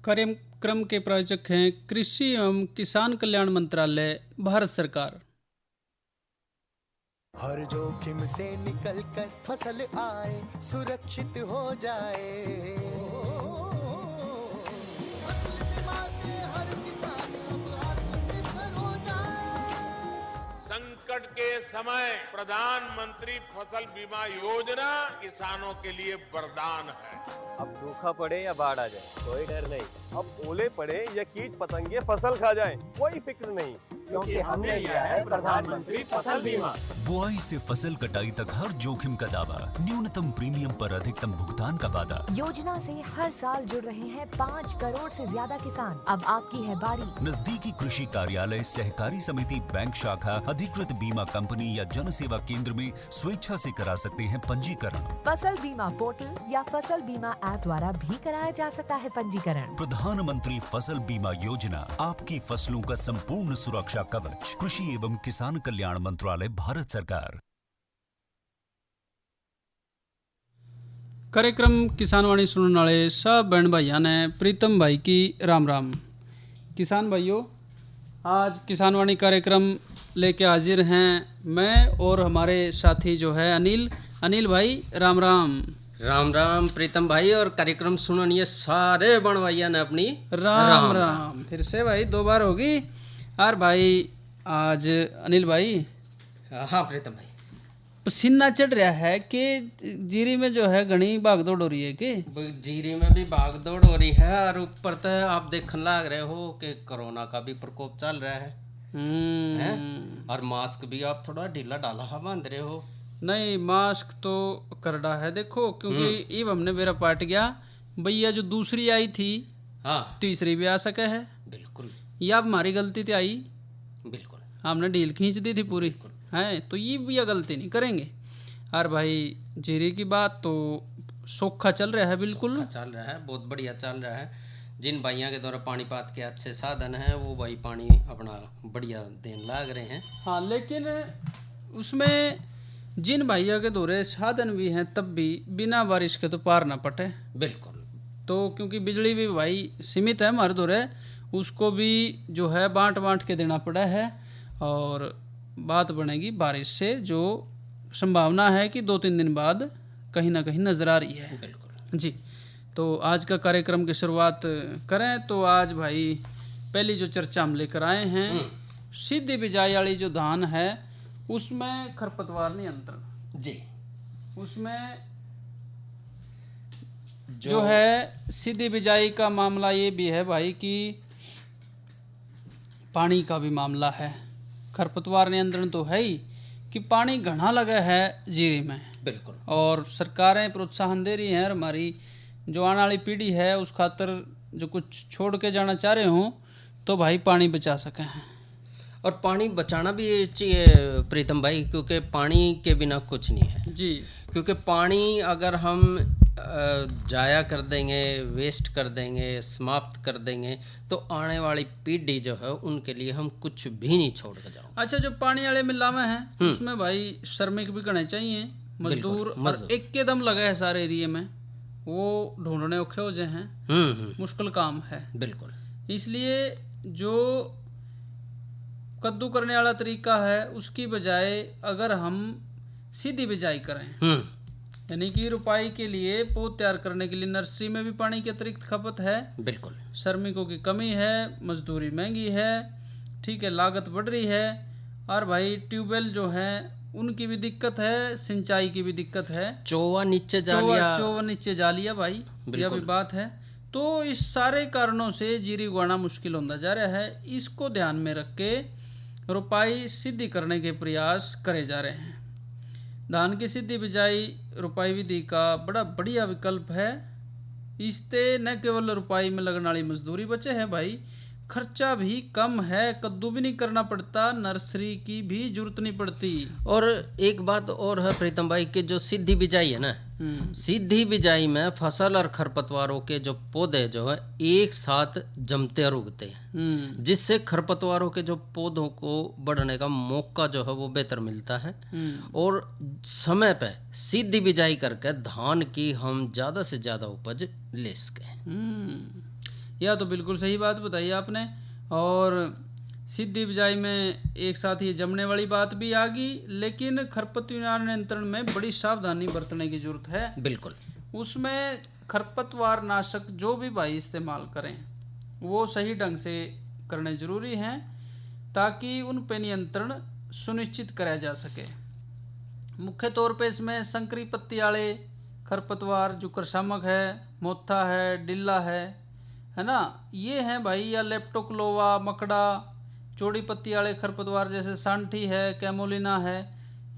कार्यक्रम के प्रायोजक हैं कृषि एवं किसान कल्याण मंत्रालय, भारत सरकार। हर जोखिम से निकल कर फसल आए, सुरक्षित हो जाए। फसल बीमा से हर किसान अब आत्मनिर्भर हो जाए। संकट के समय प्रधानमंत्री फसल बीमा योजना किसानों के लिए वरदान है। अब सूखा पड़े या बाढ़ आ जाए कोई डर नहीं, अब ओले पड़े या कीट पतंगे फसल खा जाए कोई फिक्र नहीं, क्योंकि हमने लिया है प्रधानमंत्री फसल बीमा। बुआई से फसल कटाई तक हर जोखिम का दावा, न्यूनतम प्रीमियम पर अधिकतम भुगतान का वादा। योजना से हर साल जुड़ रहे हैं 5 करोड़ से ज्यादा किसान। अब आपकी है बारी। नजदीकी कृषि कार्यालय, सहकारी समिति, बैंक शाखा, अधिकृत बीमा कंपनी या जन सेवा केंद्र में स्वेच्छा से करा सकते हैं पंजीकरण। फसल बीमा पोर्टल या फसल बीमा ऐप द्वारा भी कराया जा सकता है पंजीकरण। प्रधानमंत्री फसल बीमा योजना, आपकी फसलों का संपूर्ण सुरक्षा कवच। कृषि एवं किसान कल्याण मंत्रालय, भारत सरकार। कार्यक्रम किसान वाणी सुनने वाले सब बहन भाइयों ने प्रीतम भाई की राम राम। किसान भाइयों, आज किसान वाणी कार्यक्रम लेके हाजिर हैं मैं और हमारे साथी जो है अनिल भाई। राम राम। राम राम प्रीतम भाई, और कार्यक्रम सुनिए सारे बनवाइया ने अपनी राम राम। फिर से भाई 2 बार होगी। और भाई आज अनिल भाई, हाँ प्रीतम भाई, पसीना चढ़ रहा है कि जीरी में जो है घनी भाग दौड़ हो रही है कि जीरी में भी भाग दौड़ हो रही है, और ऊपर तो आप देखने लग रहे हो कि कोरोना का भी प्रकोप चल रहा है। और मास्क भी आप थोड़ा ढीला डाला बांध रहे हो। नहीं, मास्क तो करड़ा है देखो, क्योंकि अब हमने मेरा पाट गया भैया, जो दूसरी आई थी हाँ तीसरी भी आ सके है। बिल्कुल, ये अब हमारी गलती थी आई, बिल्कुल हमने ढील खींच दी थी पूरी है, तो ये भी गलती नहीं करेंगे। और भाई जीरी की बात तो सूखा चल रहा है, बिल्कुल चल रहा है, बहुत बढ़िया चल रहा है। जिन भाइयों के द्वारा पानीपत के अच्छे साधन हैं वो भाई पानी अपना बढ़िया देने लग रहे हैं। हाँ, लेकिन उसमें जिन भाइयों के दौरे साधन भी हैं तब भी बिना बारिश के तो पार ना पटे। बिल्कुल, तो क्योंकि बिजली भी भाई सीमित है हमारे दौरे, उसको भी जो है बांट के देना पड़ा है। और बात बनेगी बारिश से, जो संभावना है कि 2-3 दिन बाद कहीं ना कहीं नजर आ रही है। बिल्कुल जी, तो आज का कार्यक्रम की शुरुआत करें तो आज भाई पहली जो चर्चा हम लेकर आए हैं, सीधी बिजाई वाली जो धान है उसमें खरपतवार नियंत्रण। जी, उसमें जो है सीधी बिजाई का मामला ये भी है भाई कि पानी का भी मामला है। खरपतवार नियंत्रण तो है ही कि पानी घना लगा है जीरी में। बिल्कुल, और सरकारें प्रोत्साहन दे रही हैं, और हमारी जो आने वाली पीढ़ी है उस खातर जो कुछ छोड़ के जाना चाह रहे हों तो भाई पानी बचा सकें हैं। और पानी बचाना भी चाहिए प्रीतम भाई, क्योंकि पानी के बिना कुछ नहीं है जी। क्योंकि पानी अगर हम जाया कर देंगे, वेस्ट कर देंगे, समाप्त कर देंगे, तो आने वाली पीढ़ी जो है उनके लिए हम कुछ भी नहीं छोड़ कर जाओ। अच्छा, जो पानी वाले मिलावे हैं उसमें भाई श्रमिक भी करने चाहिए, मजदूर और एक के दम लगा है सारे एरिया में, वो ढूंढने औखे हो जाए हैं। मुश्किल काम है। बिल्कुल, इसलिए जो कद्दू करने वाला तरीका है उसकी बजाय अगर हम सीधी बिजाई करें, यानी कि रुपाई के लिए पौध तैयार करने के लिए नर्सरी में भी पानी की अतिरिक्त खपत है। बिल्कुल, श्रमिकों की कमी है, मजदूरी महंगी है, ठीक है, लागत बढ़ रही है, और भाई ट्यूबवेल जो है उनकी भी दिक्कत है, सिंचाई की भी दिक्कत है, चौवा नीचे जा लिया भाई, यह भी बात है। तो इस सारे कारणों से जीरी उगाना मुश्किल होता जा रहा है। इसको ध्यान में रख के रुपाई सीधी करने के प्रयास करे जा रहे हैं। धान की सीधी बिजाई रुपाई विधि का बड़ा बढ़िया विकल्प है। इससे न केवल रुपाई में लगने वाली मजदूरी बचे है भाई, खर्चा भी कम है, कद्दू भी नहीं करना पड़ता, नर्सरी की भी जरूरत नहीं पड़ती। और एक बात और है प्रीतम भाई कि जो सीधी बिजाई है ना, सीधी बिजाई में फसल और खरपतवारों के जो पौधे जो है एक साथ जमते और उगते हैं, जिससे खरपतवारों के जो पौधों को बढ़ने का मौका जो है वो बेहतर मिलता है। और समय पे सीधी बिजाई करके धान की हम ज़्यादा से ज़्यादा उपज ले सकें। यह तो बिल्कुल सही बात बताई आपने। और सीधी बिजाई में एक साथ ये जमने वाली बात भी आ गई, लेकिन खरपतवार नियंत्रण में बड़ी सावधानी बरतने की जरूरत है। बिल्कुल। उसमें खरपतवार नाशक जो भी भाई इस्तेमाल करें वो सही ढंग से करने जरूरी हैं, ताकि उन पे नियंत्रण सुनिश्चित कराया जा सके। मुख्य तौर पे इसमें संकरी पत्ती वाले खरपतवार जो करसामक है, मोथा है, डिल्ला है ना, ये हैं भाई, या लेप्टोक्लोवा, मकड़ा, चौड़ी पत्ती वाले खरपतवार जैसे सांठी है, कैमोलिना है,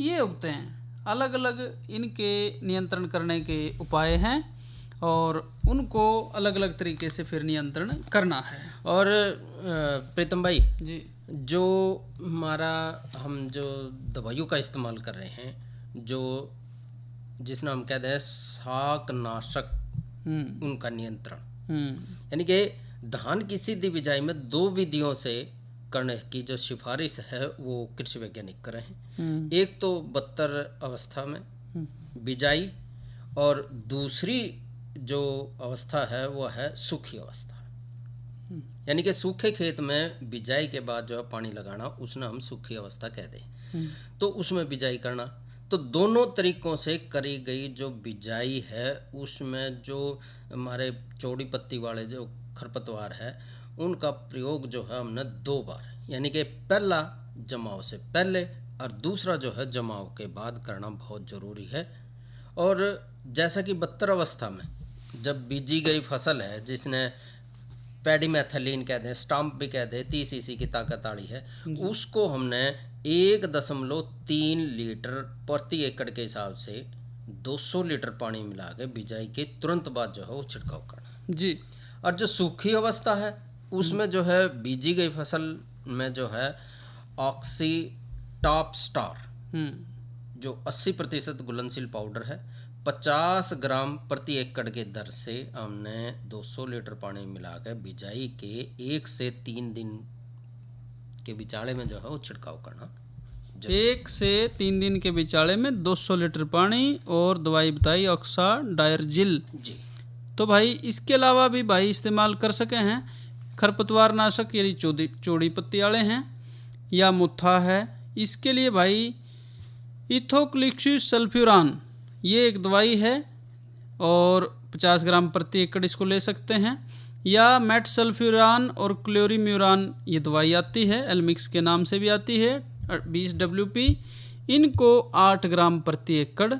ये उगते हैं। अलग अलग इनके नियंत्रण करने के उपाय हैं और उनको अलग अलग तरीके से फिर नियंत्रण करना है। और प्रीतम भाई जी, जो हमारा हम जो दवाइयों का इस्तेमाल कर रहे हैं, जो जिसमें हम कहते हैं शाकनाशक, उनका नियंत्रण, यानी कि धान की सीधी बिजाई में 2 विधियों से करने की जो सिफारिश है वो कृषि वैज्ञानिक कर रहे हैं। एक तो 72 अवस्था में बिजाई, और दूसरी जो अवस्था है वो है सूखी अवस्था, यानी कि सूखे खेत में बिजाई के बाद जो है पानी लगाना, उसने हम सूखी अवस्था कह दें। तो उसमें बिजाई करना, तो दोनों तरीकों से करी गई जो बिजाई है उसमें जो हमारे चौड़ी पत्ती वाले जो खरपतवार है उनका प्रयोग जो है हमने 2 बार, यानी कि पहला जमाव से पहले और दूसरा जो है जमाव के बाद करना बहुत ज़रूरी है। और जैसा कि 72 अवस्था में जब बीजी गई फसल है, जिसने पैडीमेथिलीन कहते हैं, स्टाम्प भी कहते हैं, 30 cc की ताकत वाली है, उसको हमने 1.3 लीटर प्रति एकड़ के हिसाब से 200 लीटर पानी मिला के बिजाई के तुरंत बाद जो है वो छिड़काव करना जी। और जो सूखी अवस्था है उसमें जो है बीजी गई फसल में जो है ऑक्सी टॉप स्टार जो 80% घुलनशील पाउडर है, 50 ग्राम प्रति एकड़ के दर से हमने 200 लीटर पानी मिला के बिजाई के 1 से 3 दिन के बिचाले में जो है वो छिड़काव करना। 1 से 3 दिन के बिचाले में 200 लीटर पानी और दवाई बताई ऑक्सा डायरजिल जी। तो भाई इसके अलावा भी भाई इस्तेमाल कर सके हैं खरपतवार नाशक, यदि चौड़ी पत्ती वाले हैं या मुत्था है। इसके लिए भाई इथोक्लिक्ससल्फ्यूरान ये एक दवाई है और 50 ग्राम प्रति एकड़ इसको ले सकते हैं, या मेटसल्फ्यूरान और क्लोरीम्यूरान ये दवाई आती है, एलमिक्स के नाम से भी आती है, 20 WP, इनको 8 ग्राम प्रति एकड़,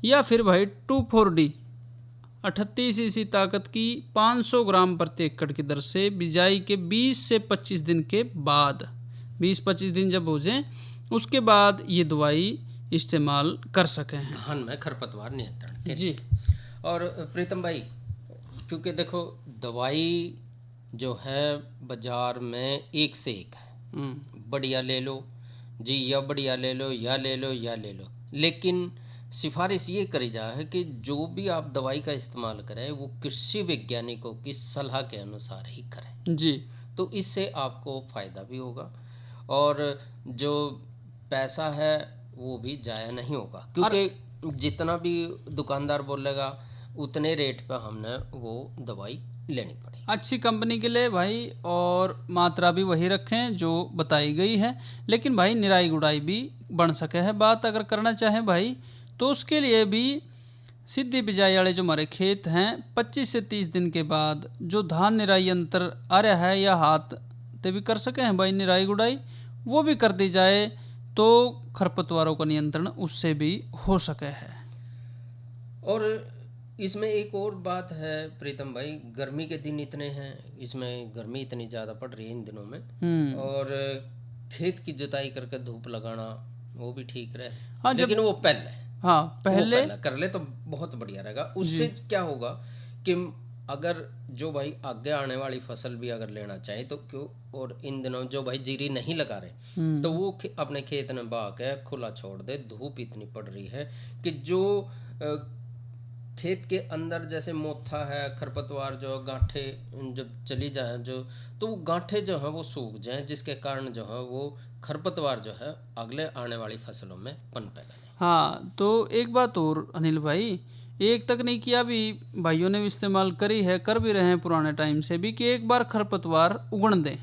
या फिर भाई 2,4-D 38 cc ताकत की 500 ग्राम प्रति एकड़ की दर से बिजाई के 20 से 25 दिन के बाद, 20-25 दिन जब हो जाए उसके बाद ये दवाई इस्तेमाल कर सके हैं धान में खरपतवार नियंत्रण के जी। और प्रीतम भाई, क्योंकि देखो दवाई जो है बाजार में एक से एक है, बढ़िया ले लो जी, या बढ़िया ले लो, या ले लो, या ले लो, लेकिन सिफारिश ये करी जा है कि जो भी आप दवाई का इस्तेमाल करें वो कृषि वैज्ञानिकों की सलाह के अनुसार ही करें जी। तो इससे आपको फ़ायदा भी होगा और जो पैसा है वो भी जाया नहीं होगा, क्योंकि जितना भी दुकानदार बोलेगा उतने रेट पर हमने वो दवाई लेनी पड़ेगी। अच्छी कंपनी के लिए भाई, और मात्रा भी वही रखें जो बताई गई है, लेकिन भाई निराई गुड़ाई भी बन सके है बात अगर करना चाहें भाई, तो उसके लिए भी सीधी बिजाई वाले जो हमारे खेत हैं 25 से 30 दिन के बाद जो धान निराई यंत्र आ रहा है या हाथ ते भी कर सके हैं भाई निराई गुड़ाई, वो भी कर दी जाए तो खरपतवारों का नियंत्रण उससे भी हो सके है। और इसमें एक और बात है प्रीतम भाई, गर्मी के दिन इतने हैं, इसमें गर्मी इतनी ज़्यादा पड़ रही है इन दिनों में, और खेत की जुताई करके धूप लगाना वो भी ठीक रहे। हाँ, लेकिन वो पहले कर ले तो बहुत बढ़िया रहेगा। उससे क्या होगा कि अगर जो भाई आगे आने वाली फसल भी अगर लेना चाहे तो क्यों, और इन दिनों जो भाई जीरी नहीं लगा रहे तो वो अपने खेत में बहा के खुला छोड़ दे। धूप इतनी पड़ रही है कि जो खेत के अंदर जैसे मोथा है, खरपतवार जो गांठे जब चली जाए जो, तो वो गांठे जो है वो सूख जाए, जिसके कारण जो है वो खरपतवार जो है अगले आने वाली फसलों में पनपेगा। हाँ, तो एक बात और अनिल भाई, एक तकनीकिया भी भाइयों ने भी इस्तेमाल करी है, कर भी रहे हैं पुराने टाइम से भी, कि एक बार खरपतवार उगण दें,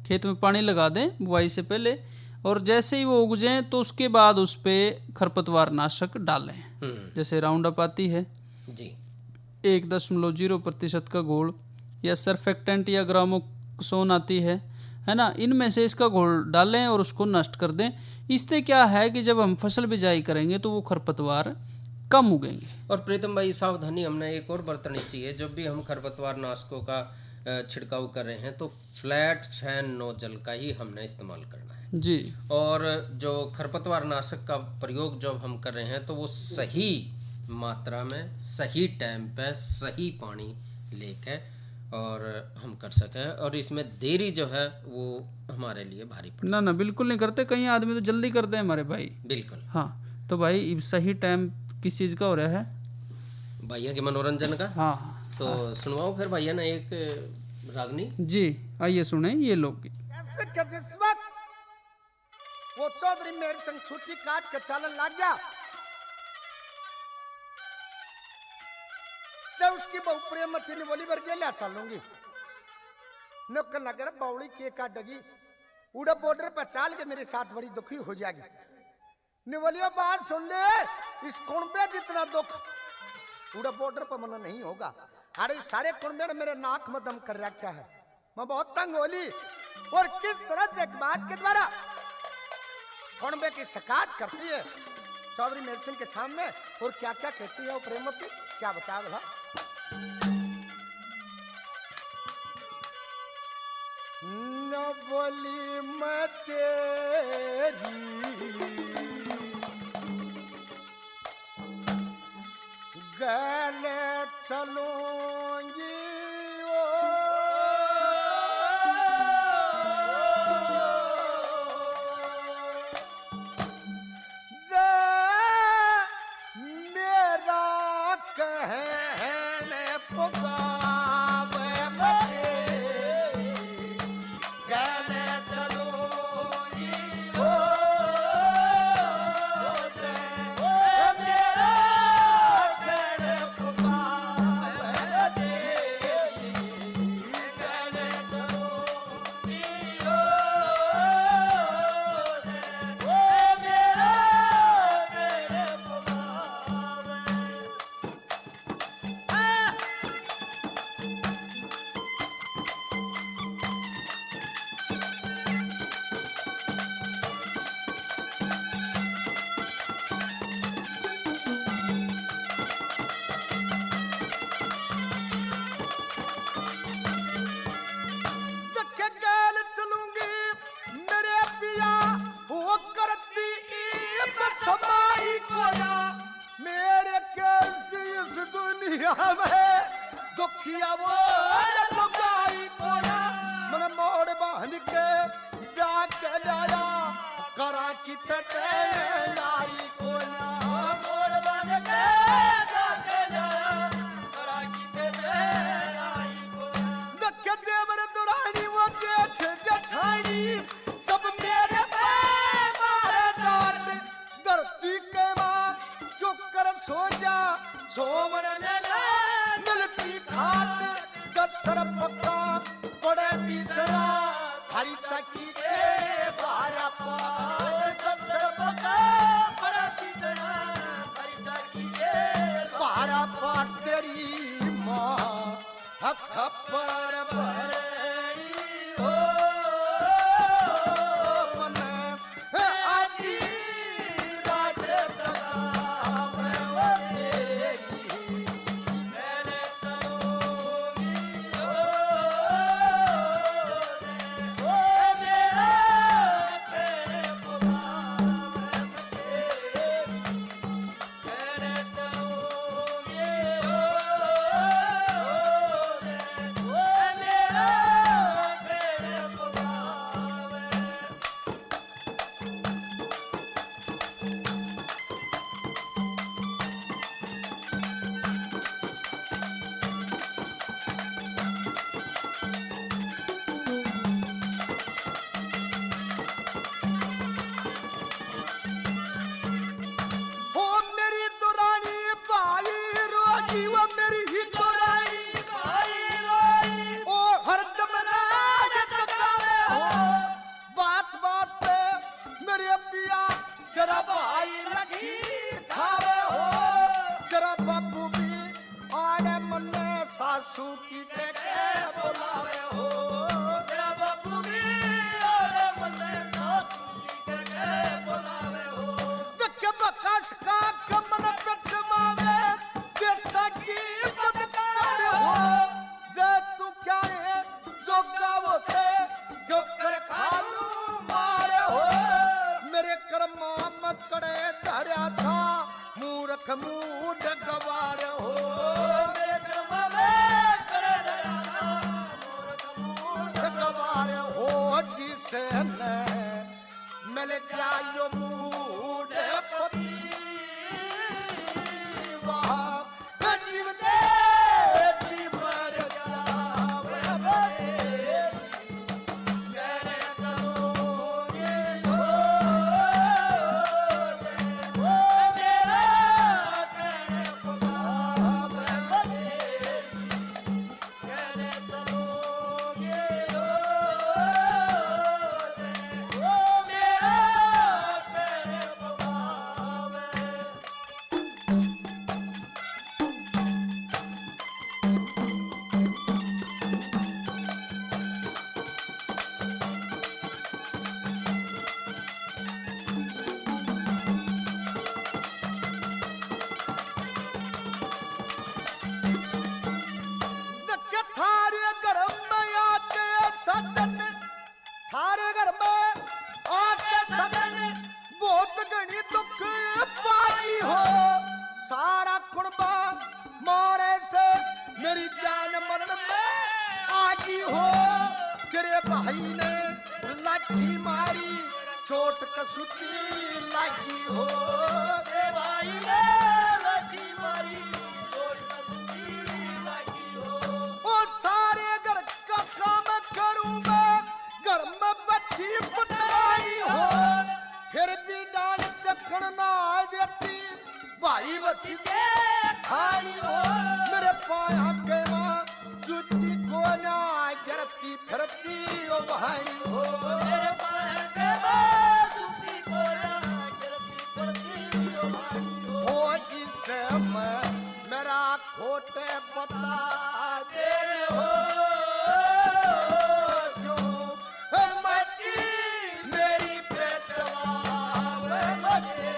खेत में पानी लगा दें बुआई से पहले, और जैसे ही वो उग जाएं तो उसके बाद उस पे खरपतवार नाशक डालें। जैसे राउंड अप आती है जी, 1.0% का घोल, या सरफेक्टेंट या ग्रामोक्सोन आती है ना, इनमें से इसका घोल डालें और उसको नष्ट कर दें। इससे क्या है कि जब हम फसल बिजाई करेंगे तो वो खरपतवार कम उगेंगे। और प्रीतम भाई सावधानी हमने एक और बरतनी चाहिए, जब भी हम खरपतवार नाशकों का छिड़काव कर रहे हैं तो फ्लैट फैन नोजल का ही हमने इस्तेमाल करना है जी। और जो खरपतवार नाशक का प्रयोग जब हम कर रहे हैं तो वो सही मात्रा में, सही टाइम पे, सही पानी लेके और हम कर सकें, और इसमें देरी जो है वो हमारे लिए भारी पड़ ना ना बिल्कुल नहीं करते, कई आदमी तो जल्दी करते हैं हमारे भाई। बिल्कुल। हाँ तो भाई सही टाइम किस चीज़ का हो रहा है? भैया के मनोरंजन का। हाँ तो सुनवाओ फिर भैया ने एक रागनी। जी आइए सुने ये लोग। ऐसे के जिस वक्त वो चौधरी मेरे संग छुट्टी काट के चलन लग गया, तो उसकी बहु प्रेमवती ने बोली वर्गे ले चलूंगी। नौकर नगर बावड़ी के काट डगी, उड़ा बॉर्डर पर चाल के मेरे साथ बड़ी दुखी हो जाएगी। निवलियो बात सुन ले, इस कुंबे जितना दुख उड़ा बॉर्डर पर मना नहीं होगा। अरे सारे कुंबे ने मेरे नाक में दम कर रखा है, मैं बहुत तंग होली। और किस तरह से एक बात के द्वारा कुंबे की शिकायत करती है चौधरी मेरे सिंह के सामने, और क्या क्या कहती है वो प्रेमवती, क्या बता बोला। न बोली मैं तेरी गले चलूंगी ओ, जे मेरा कहने पुकावे मते गले चलूंगी ओ, जे मेरा कहने पुकावे मते गले चलूंगी ओ, जे मेरा कहने पुकावे। धक्के गाल चलूंगी मेरे पिया, वो करती समाई कोया मेरे कैसी इस दुनिया में दुखिया वो लुगाई कोया। मन मोड़ बांध के ब्याह के लाया करा की तटे लाई कोया, मोड़ बांध के ब्याह के लाया करा की तटे लाई कोया। धक्के देवर दुरानी वो जेठ जठानी सब मेरे पे मारे डांट, धरती के मां क्यों कर सो जा सोमन मिलती खाट, दसर पक्का बड़े पीसरा हरी चकी के बारा पाट, दसर पक्का बड़े पीसरा हरी चकी के बारा पाट। तेरी मां हक पर भरेड़ी हो मन आती रात जगावे वो तेरी मैंने चलूंगी ओ मेरा तेरे पुकारे मैंने चलूंगी ओ मेरा मूड गवार हो गवार हो जिसे न मिल जायो मूड पति वहाँ जीवते जी मर जावे बड़े करे चलोगे हो तेरा करे पुकावे बड़े करे चलोगे हो तेरा करे पुकावे। के थारे घर में आके सदन थारे घर में आके सदन बहुत घनी दुख पाई हो सारा कुर्बा मारे से मेरी जान मरण में आगी हो तेरे भाई ने लाठी मारी चोट कसूती लागी हो तेरे भाई ने लाठी मारी चोट कसूती लागी हो और सारे घर का काम करूं मैं घर में बैठी पुतराई हो फिर भी डाल चखण ना देती भाई भतीजे खानी हो मेरे पाया के मां जूती को ना गिरती फिरती ओ भाई हो मेरे पाया के मां जूती को ना गिरती फिरती ओ भाई हो इस में मेरा खोटे बता दे हो जो मट्टी मेरी पेटवा में लगे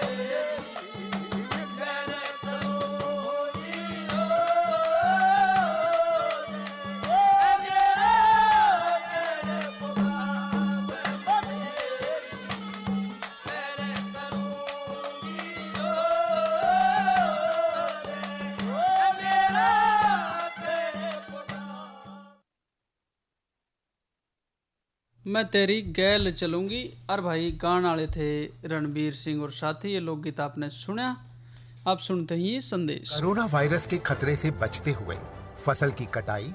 करे चलोगी हो मेरा करे पुकावे बड़े करे चलोगी हो मेरा करे पुकावे। मैं तेरी गैल चलूंगी। और भाई गान वाले थे रणबीर सिंह और साथी। ये लोकगीत आपने सुना। आप सुनते ही ये संदेश। कोरोना वायरस के खतरे से बचते हुए फसल की कटाई,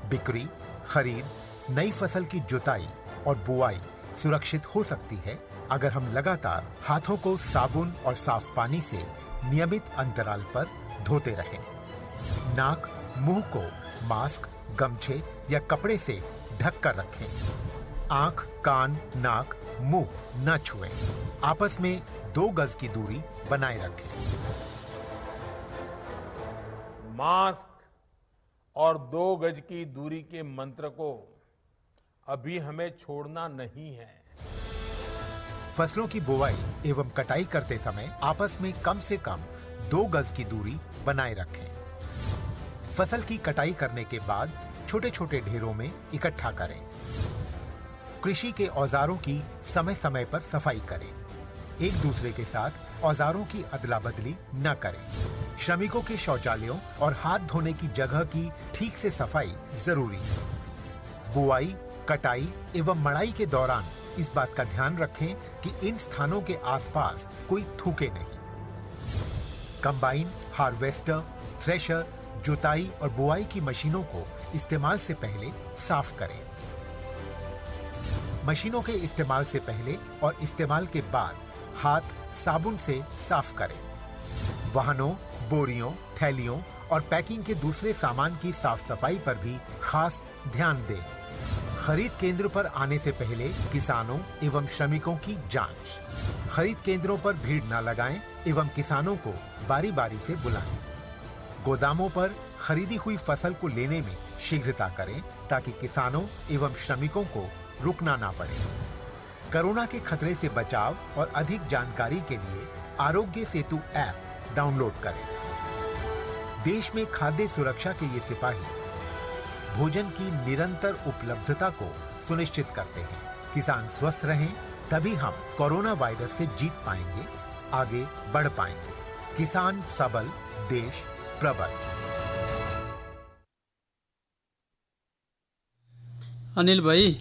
बिक्री, खरीद, नई फसल की जुताई और बुआई सुरक्षित हो सकती है अगर हम लगातार हाथों को साबुन और साफ पानी से नियमित अंतराल पर धोते रहें। नाक, मुंह को मास्क, गमछे या कपड़े से ढक कर रखें। आंख, कान, नाक, मुंह न छुएं। आपस में 2 गज की दूरी बनाए रखें। मास्क और 2 गज की दूरी के मंत्र को अभी हमें छोड़ना नहीं है। फसलों की बुवाई एवं कटाई करते समय आपस में कम से कम 2 गज की दूरी बनाए रखें। फसल की कटाई करने के बाद छोटे छोटे ढेरों में इकट्ठा करें। कृषि के औजारों की समय समय पर सफाई करें। एक दूसरे के साथ औजारों की अदला बदली न करें। श्रमिकों के शौचालयों और हाथ धोने की जगह की ठीक से सफाई जरूरी है। बुआई, कटाई एवं मड़ाई के दौरान इस बात का ध्यान रखें कि इन स्थानों के आसपास कोई थूके नहीं। कंबाइन, हार्वेस्टर, थ्रेशर, जुताई और बुआई की मशीनों को इस्तेमाल से पहले साफ करें। मशीनों के इस्तेमाल से पहले और इस्तेमाल के बाद हाथ साबुन से साफ करें। वाहनों, बोरियों, थैलियों और पैकिंग के दूसरे सामान की साफ सफाई पर भी खास ध्यान दें। खरीद केंद्र पर आने से पहले किसानों एवं श्रमिकों की जांच। खरीद केंद्रों पर भीड़ न लगाएं एवं किसानों को बारी बारी से बुलाएं। गोदामों पर खरीदी हुई फसल को लेने में शीघ्रता करें ताकि किसानों एवं श्रमिकों को रुकना ना पड़े। कोरोना के खतरे से बचाव और अधिक जानकारी के लिए आरोग्य सेतु ऐप डाउनलोड करें। देश में खाद्य सुरक्षा के ये सिपाही भोजन की निरंतर उपलब्धता को सुनिश्चित करते हैं। किसान स्वस्थ रहें तभी हम कोरोना वायरस से जीत पाएंगे, आगे बढ़ पाएंगे। किसान सबल, देश प्रबल। अनिल भाई,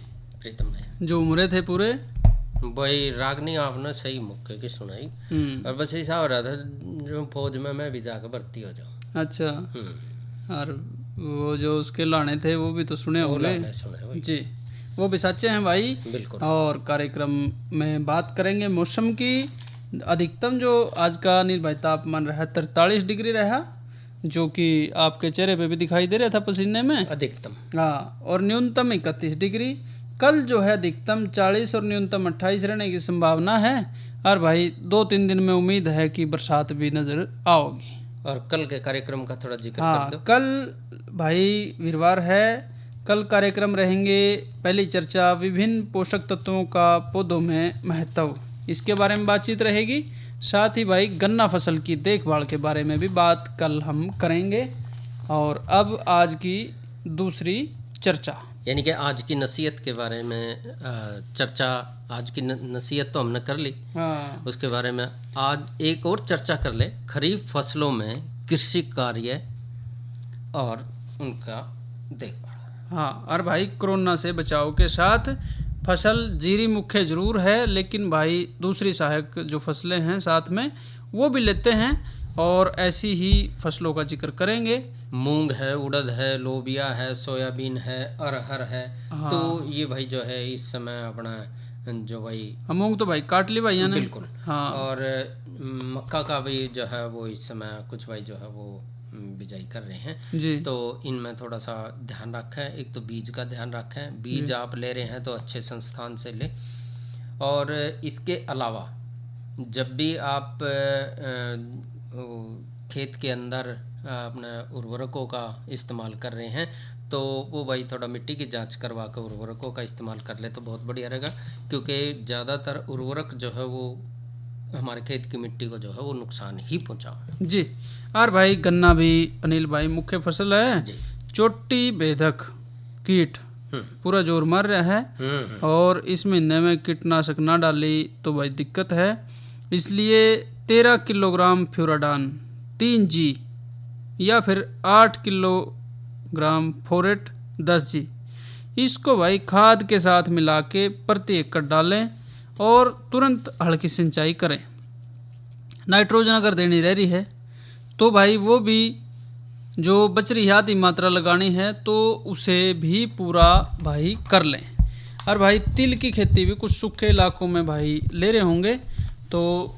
प्रीतम भाई, जो उम्रे थे पूरे भाई रागनी आपने सही मौके की सुनाई। और बस ऐसा हो रहा था जो फौज में मैं भी जाकर भर्ती हो जाऊँ। अच्छा, और वो जो उसके लाने थे वो भी तो सुने होंगे सुने भाई। जी, वो भी सच्चे हैं भाई। बिल्कुल। और कार्यक्रम में बात करेंगे मौसम की। अधिकतम जो आज का अनिल भाई तापमान रहा 43 डिग्री रहा, जो कि आपके चेहरे पे भी दिखाई दे रहा था पसीने में। अधिकतम, हाँ, और न्यूनतम 31 डिग्री। कल जो है अधिकतम 40 और न्यूनतम 28 रहने की संभावना है। और भाई 2-3 दिन में उम्मीद है कि बरसात भी नजर आओगी। और कल के कार्यक्रम का थोड़ा जिक्र हाँ, कर दो। कल भाई वीरवार है। कल कार्यक्रम रहेंगे। पहली चर्चा विभिन्न पोषक तत्वों का पौधों में महत्व, इसके बारे में बातचीत रहेगी। साथ ही भाई गन्ना फसल की देखभाल के बारे में भी बात कल हम करेंगे। और अब आज की दूसरी चर्चा, यानी कि आज की नसीहत के बारे में चर्चा। आज की नसीहत तो हमने कर ली। हाँ, उसके बारे में आज एक और चर्चा कर ले, खरीफ फसलों में कृषि कार्य और उनका देखभाल। हाँ, और भाई कोरोना से बचाव के साथ फसल जीरी मुख्य जरूर है, लेकिन भाई दूसरी सहायक जो फसलें हैं साथ में वो भी लेते हैं, और ऐसी ही फसलों का जिक्र करेंगे। मूंग है, उड़द है, लोबिया है, सोयाबीन है, अरहर है। हाँ। तो ये भाई जो है इस समय अपना जो भाई मूंग तो भाई काट ली भाई ने। बिल्कुल। हाँ, और मक्का का भी जो है वो इस समय कुछ भाई जो है वो बिजाई कर रहे हैं जी। तो इनमें थोड़ा सा ध्यान रखें। एक तो बीज का ध्यान रखें, बीज आप ले रहे हैं तो अच्छे संस्थान से लें। और इसके अलावा जब भी आप खेत के अंदर अपने उर्वरकों का इस्तेमाल कर रहे हैं तो वो भाई थोड़ा मिट्टी की जांच करवा कर उर्वरकों का इस्तेमाल कर ले तो बहुत बढ़िया रहेगा, क्योंकि ज़्यादातर उर्वरक जो है वो हमारे खेत की मिट्टी को जो है वो नुकसान ही पहुंचाओ जी। और भाई गन्ना भी अनिल भाई मुख्य फसल है जी। चोटी बेधक कीट पूरा जोर मार रहा है, और इस महीने में कीटनाशक ना डाली तो भाई दिक्कत है। इसलिए 13 किलोग्राम फ्यूराडान 3G या फिर 8 किलोग्राम फोरेट 10G, इसको भाई खाद के साथ मिला के प्रति एकड़ डालें और तुरंत हल्की सिंचाई करें। नाइट्रोजन अगर देनी रह रही है तो भाई वो भी जो बच रही आधी मात्रा लगानी है तो उसे भी पूरा भाई कर लें। और भाई तिल की खेती भी कुछ सूखे इलाकों में भाई ले रहे होंगे, तो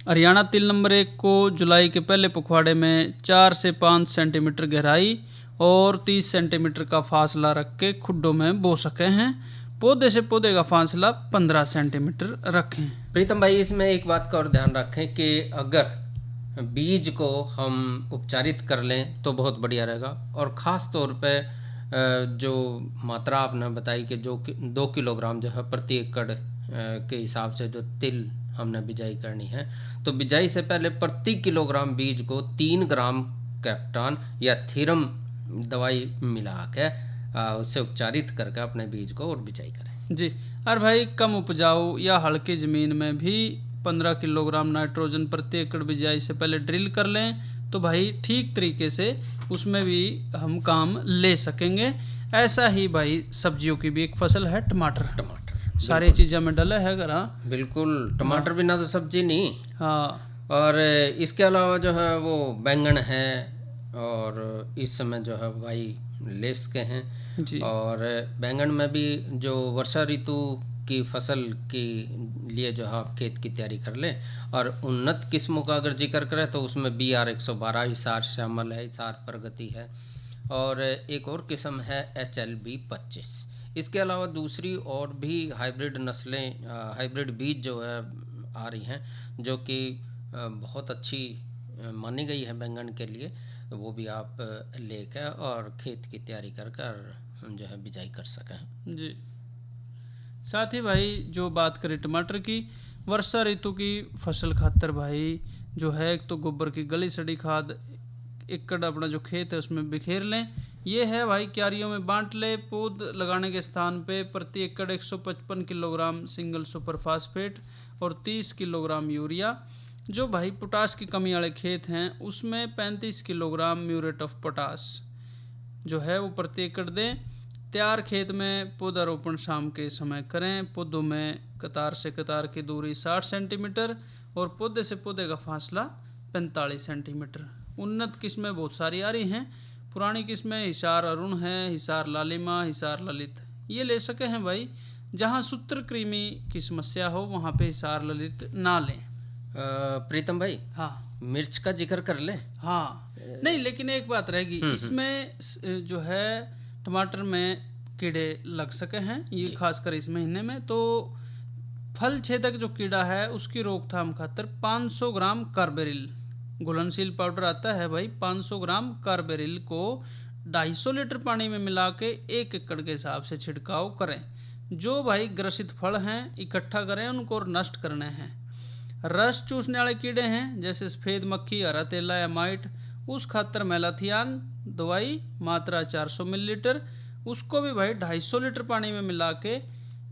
हरियाणा तिल नंबर 1 को जुलाई के पहले पखवाड़े में 4 से 5 सेंटीमीटर गहराई और 30 सेंटीमीटर का फासला रख के खुड्डों में बो सके हैं। पौधे से पौधे का फासला 15 सेंटीमीटर रखें। प्रीतम भाई इसमें एक बात का और ध्यान रखें कि अगर बीज को हम उपचारित कर लें तो बहुत बढ़िया रहेगा। और ख़ास तौर पे जो मात्रा आपने बताई कि जो 2 किलोग्राम जो है प्रति एकड़ के हिसाब से जो तिल हमने बिजाई करनी है, तो बिजाई से पहले प्रति किलोग्राम बीज को 3 ग्राम कैप्टान या थीरम दवाई मिला के उससे उपचारित करके अपने बीज को और बिजाई करें जी। और भाई कम उपजाऊ या हल्की ज़मीन में भी 15 किलोग्राम नाइट्रोजन प्रति एकड़ बिजाई से पहले ड्रिल कर लें तो भाई ठीक तरीके से उसमें भी हम काम ले सकेंगे। ऐसा ही भाई सब्जियों की भी एक फसल है टमाटर सारी चीज़ें में डला है घर। हाँ बिल्कुल, टमाटर बिना तो सब्जी नहीं। हाँ, और इसके अलावा जो है वो बैंगन है और इस समय जो है भाई लेस के हैं जी। और बैंगन में भी जो वर्षा ऋतु की फसल के लिए जो है आप खेत की तैयारी कर लें। और उन्नत किस्मों का अगर जिक्र करें तो उसमें BR 112 हिसार शामिल है, हिसार प्रगति है, और एक और किस्म है HLB 25। इसके अलावा दूसरी और भी हाइब्रिड नस्लें, हाइब्रिड बीज जो है आ रही हैं जो कि बहुत अच्छी मानी गई है बैंगन के लिए, वो भी आप लेकर और खेत की तैयारी कर जो है बिजाई कर सकें जी। साथ ही भाई जो बात करें टमाटर की, वर्षा ऋतु की फसल खातर भाई जो है एक तो गोबर की गली सड़ी खाद एकड़ अपना जो खेत है उसमें बिखेर लें। ये है भाई क्यारियों में बांट ले। पौध लगाने के स्थान पे प्रति एकड़ 155 किलोग्राम सिंगल सुपर फास्फेट और 30 किलोग्राम यूरिया जो भाई पोटास की कमी वाले खेत हैं उसमें 35 किलोग्राम म्यूरेट ऑफ पोटास जो है वो प्रति एकड़ दें। तैयार खेत में पौधारोपण शाम के समय करें। पौधों में कतार से कतार की दूरी 60 सेंटीमीटर और पौधे से पौधे का फासला 45 सेंटीमीटर। उन्नत किस्में बहुत सारी आ रही हैं। पुरानी किस्में हिसार अरुण है, हिसार लालिमा, हिसार ललित, ये ले सके हैं भाई। जहाँ सूत्रकृमि की समस्या हो वहाँ पे हिसार ललित ना लें। प्रीतम भाई, हाँ मिर्च का जिक्र कर ले। हाँ नहीं, लेकिन एक बात रहेगी, इसमें जो है टमाटर में कीड़े लग सके हैं, ये खासकर इस महीने में। तो फल छेदक जो कीड़ा है उसकी रोकथाम खातिर 500 ग्राम कार्बेरिल घुलनशील पाउडर आता है भाई, 500 ग्राम कार्बेरिल को 250 लीटर पानी में मिला के 1 एकड़ के हिसाब से छिड़काव करें। जो भाई ग्रसित फल हैं इकट्ठा करें, उनको नष्ट करने हैं। रस चूसने वाले कीड़े हैं जैसे सफ़ेद मक्खी, हरा तेला या माइट, उस खातर मेलाथियान दवाई मात्रा 400 मिलीलीटर, उसको भी भाई 250 लीटर पानी में मिला के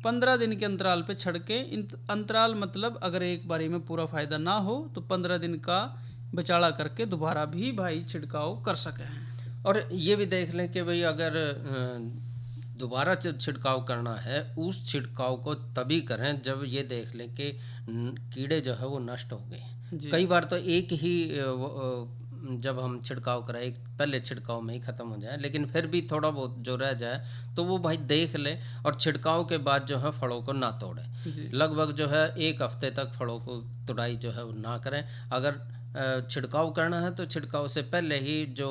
15 दिन के अंतराल पे छिड़के। अंतराल मतलब अगर एक बारी में पूरा फायदा ना हो तो 15 दिन का बचाड़ा करके दोबारा भी भाई छिड़काव कर सके हैं। और ये भी देख लें कि भाई अगर दोबारा छिड़काव करना है, उस छिड़काव को तभी करें जब ये देख लें कि कीड़े जो है वो नष्ट हो गए। कई बार तो एक ही जब हम छिड़काव कराए पहले छिड़काव में ही ख़त्म हो जाए, लेकिन फिर भी थोड़ा बहुत जो रह जाए तो वो भाई देख ले और छिड़काव के बाद जो है फलों को ना तोड़े। लगभग जो है 1 हफ्ते तक फलों को तुड़ाई जो है वो ना करें। अगर छिड़काव करना है तो छिड़काव से पहले ही जो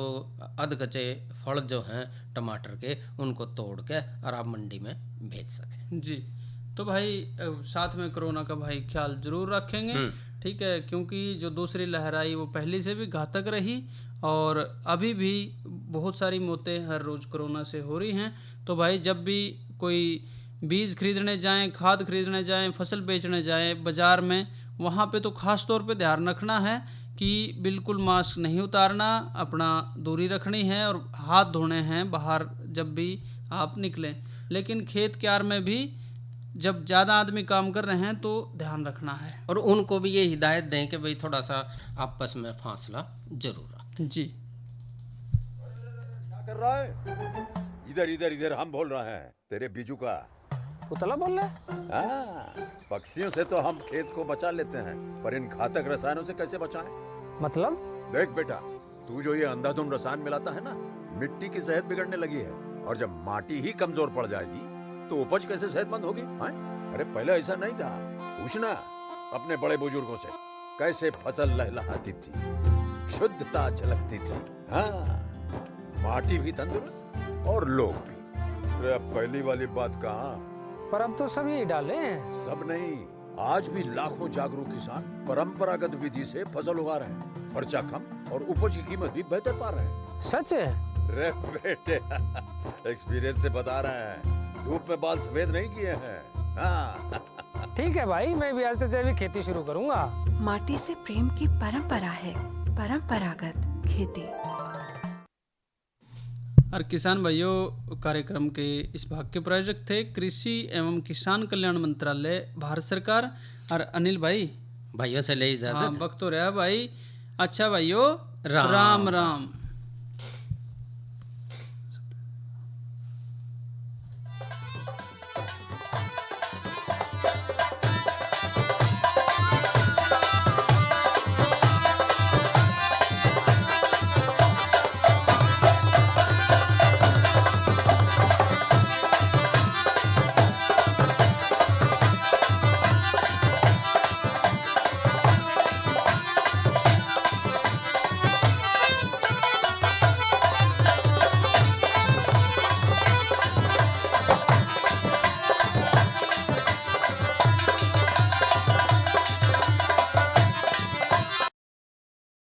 अधकचे फल जो हैं टमाटर के, उनको तोड़ के और आप मंडी में भेज सकें। जी, तो भाई साथ में कोरोना का भाई ख्याल जरूर रखेंगे, ठीक है, क्योंकि जो दूसरी लहर आई वो पहले से भी घातक रही और अभी भी बहुत सारी मौतें हर रोज़ कोरोना से हो रही हैं। तो भाई जब भी कोई बीज खरीदने जाएं, खाद खरीदने जाएं, फसल बेचने जाएं बाज़ार में, वहाँ पे तो ख़ास तौर पे ध्यान रखना है कि बिल्कुल मास्क नहीं उतारना, अपना दूरी रखनी है और हाथ धोने हैं बाहर जब भी आप निकलें। लेकिन खेत क्यार में भी जब ज़्यादा आदमी काम कर रहे हैं तो ध्यान रखना है। और उनको भी ये हिदायत दें कि भाई थोड़ा सा आपस में फासला जरूर रखें। जी, क्या कर रहा है? इधर इधर इधर हम बोल रहे हैं तेरे बीजू का। उतला बोल रहा है? हाँ, पक्षियों से तो हम खेत को बचा लेते हैं, पर इन घातक रसायनों से कैसे बचाएं? मतलब? देख बेटा, तू जो ये अंधाधुंध रसायन मिलाता है ना, मिट्टी की सेहत बिगड़ने लगी है। और जब माटी ही कमजोर पड़ जाएगी तो उपज कैसे सेहतमंद होगी? अरे पहले ऐसा नहीं था। पूछना अपने बड़े बुजुर्गों से, कैसे फसल लहलहाती थी, शुद्धता झलकती थी। हाँ, माटी भी तंदुरुस्त और लोग भी। अरे अब पहली वाली बात कहाँ? पर अब तो सब यही डाले हैं। सब नहीं, आज भी लाखों जागरूक किसान परंपरागत विधि से फसल उगा रहे हैं। खर्चा कम और उपज की कीमत भी बेहतर पा रहे हैं। सच है? रे बेटे, एक्सपीरियंस से बता रहे हैं, धूप में बाल सफेद नहीं किए हैं। हाँ। ठीक है भाई, मैं भी आज से जैविक खेती शुरू करूंगा। माटी से प्रेम की परंपरा है, परंपरागत खेती। और किसान भाइयों, कार्यक्रम के इस भाग के प्रायोजक थे कृषि एवं किसान कल्याण मंत्रालय, भारत सरकार। और अनिल भाइयों से ले इजाजत। हाँ, वक्त तो रहा भाई। अच्छा भाइयों, राम राम।